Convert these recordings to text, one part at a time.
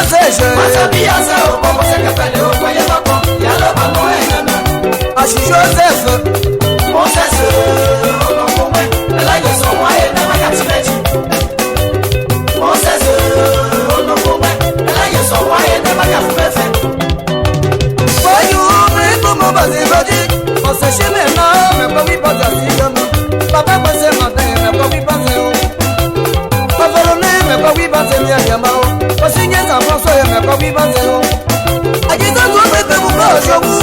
sèche. Wasabi asa o bobo se kepele o koye bako. Yalo bano enana. Ashi Joseph. Moses ono komwe. Elaye so wae na makatimeji. Moses ono komwe. Elaye so wae na makafumefe. Boyu me como bazibaji. Ose sheme na me ko mi baza sigama. Papa pase mate me ko mi baze o. Papa ne me ko mi baze mi ayama o. Osinye za fonso me ko mi baze o. Ajiza to me pe bu ko jogu.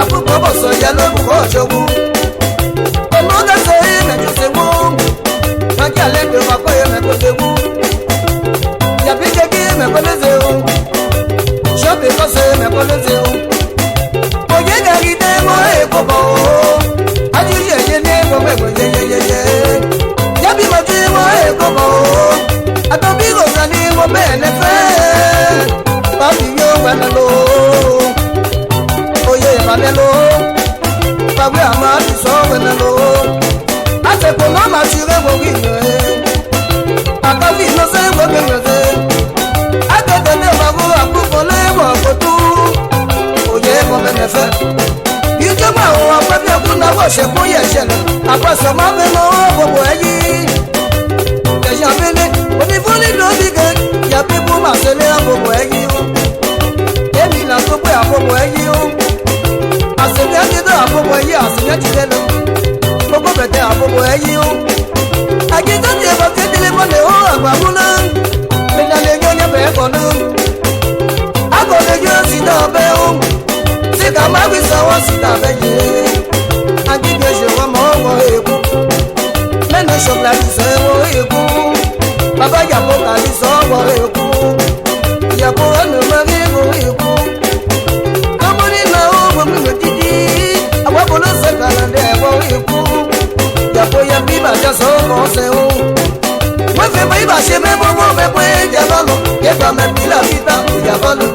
Apu bobo so ya lo bu ko jogu. Ono da se me ju se wo. Ma ki ale de ma ko me ko se wo. Ya bi ke ki me ko le se o. Shope ko se me ko le se o. Oye ga ri de mo e ko bo. Aju ye ye ne mo me mo ye ye ye ye. Ya bi mo ti mo e ko bo. Ato bi go sa ni mo be ne fe. Ba bi yo wa na lo. Oye ba ne lo. Ba we ama ti so we na lo. Ate ko no ma ti re mo wi ye. Aka bi no se mo be yo se. Ate de ne ba go apu ko le mo ko tu. Oye mo be ne fe. Ìjọba àwọn afẹ́fẹ́ kún náà wọ̀ ṣe fún yẹ̀ṣẹ̀ lọ. Àpọ̀sọ̀ máa ń fẹ́ mọ́ gbogbo ẹ̀yìn. Ẹ̀ṣẹ̀ àfẹ́lẹ́ onífúnni ló bí gẹ̀. Yàbí fún màṣẹ́lẹ̀ àbòbò ẹ̀yìn o. Èmi là tó pé àbòbò ẹ̀yìn o. Àṣẹ̀lẹ̀ àtẹ́tẹ́ àbòbò ẹ̀yìn àṣẹ̀lẹ̀ ti lẹ́nu. Gbogbo bẹ̀tẹ̀ àbòbò ẹ̀yìn o. Àjíjọ́ ti ẹ̀fọ́ kékeré mọ́lẹ̀ ó àgbà mú náà. Ìdálẹ́ yóò yẹ bẹ̀ẹ́ kọ̀ náà. Àgọ̀lẹ̀ yóò sì náà bẹ́ o. Sika mawi sawa sita beye. Agige je wa mo wo eku. Mene shobla di se wo eku. Baba ya mo ka di so wo eku. Ya ko anu mari wo eku. Kamuri na o wo mi metidi. Awa bolo se kala de wo eku. Ya ko ya bi ba ja so mo se o. Mo fe ba iba se me mo me pe ja lolo. Ye ba me bi la vida o ya bolo.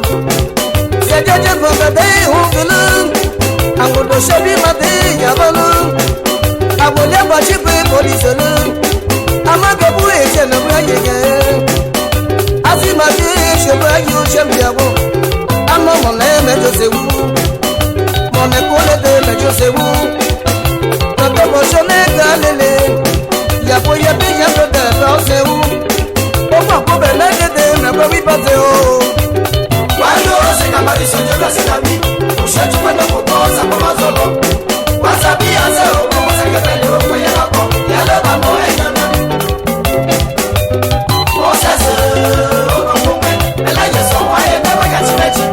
Jeje fọkàdé òfìlú àwòdò ṣẹbi màdé ìyàbọlú àwòlé àbàṣípé pòlìṣẹlú amágbébú ìṣẹlẹ fún ayẹyẹ àfìmàdé ìṣẹlẹ ayé òṣèlú amọmọlẹ mẹjọ sẹwú mọmẹkọlẹdẹ mẹjọ sẹwú tọtọbọṣọlẹ gàlẹlẹ ìyàbọ yẹbi yàtọ dẹbẹ ọsẹwú ó fọ àkọbẹ lẹgẹdẹ mẹgbẹ wípàtẹ o. Walo se kamari sonjo la sinami. Ushetu kwenda kukosa kwa mazolo. Wasabi asa o bobo se kepele o koye bako. Yalo bano enana. Moses ono kumwe. Elaye so wae na makatimeji.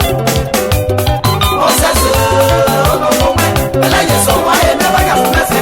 Moses ono kumwe. Elaye so wae na makafumefe.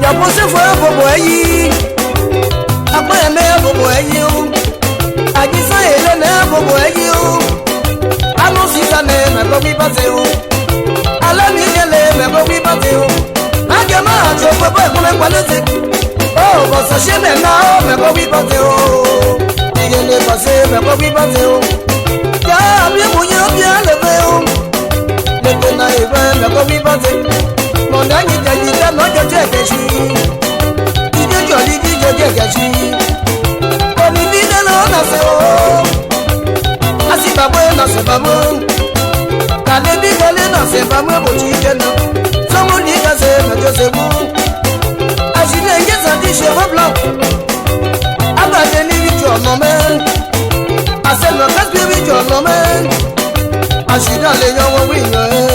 Yàpọ̀ sí fún ẹ̀bùbù ẹ̀yìn. Apá ẹ̀mẹ́ ẹ̀bùbù ẹ̀yìn o. Àjíṣà èlé ní ẹ̀bùbù ẹ̀yìn o. Anú sísá ní mẹ̀kọ́ bíbá ti o. Alẹ́ mi nílé mẹ̀kọ́ bíbá ti o. Májẹ̀ máa tó pẹ́pẹ́ ìkúnlẹ̀ pálẹ́sì. Ó bọ̀sọ̀ ṣé mẹ̀ náà mẹ̀kọ́ bíbá ti o. Ìyẹlẹ bọ̀sẹ̀ mẹ̀kọ́ bíbá ti o. Yá àbí mo yẹ bí alẹ́ fẹ́ o. Lẹ́tẹ̀ náà ìfẹ́ mẹ̀kọ́ bíbá ti. Mọ̀nà yìí jẹ́ lọ́jọ́ jẹ́ kẹ̀sí. Ìjẹ́jọ́ ní jíjẹ́ jẹ́ kẹ̀sí. Omi dídé ló nà sẹ́ o. Àsìbàbọ̀ nà sẹ́ bàmọ́. Kàlẹ́ bí kọ́lé nà sẹ́ bàmọ́ bò tí jẹ́ nà. Sọ́mú ní kẹsẹ̀ mẹ́jọ sẹ́ wú. Àṣìlẹ̀ ń yẹ́sà ti ṣe fọ́blọ̀. Abàdé ní ìjọ ọ̀nà mẹ́. Àṣẹ lọ kẹ́sì ìjọ ọ̀nà mẹ́. Àṣìlẹ̀ lè yan wọ́n wí yàn ẹ́.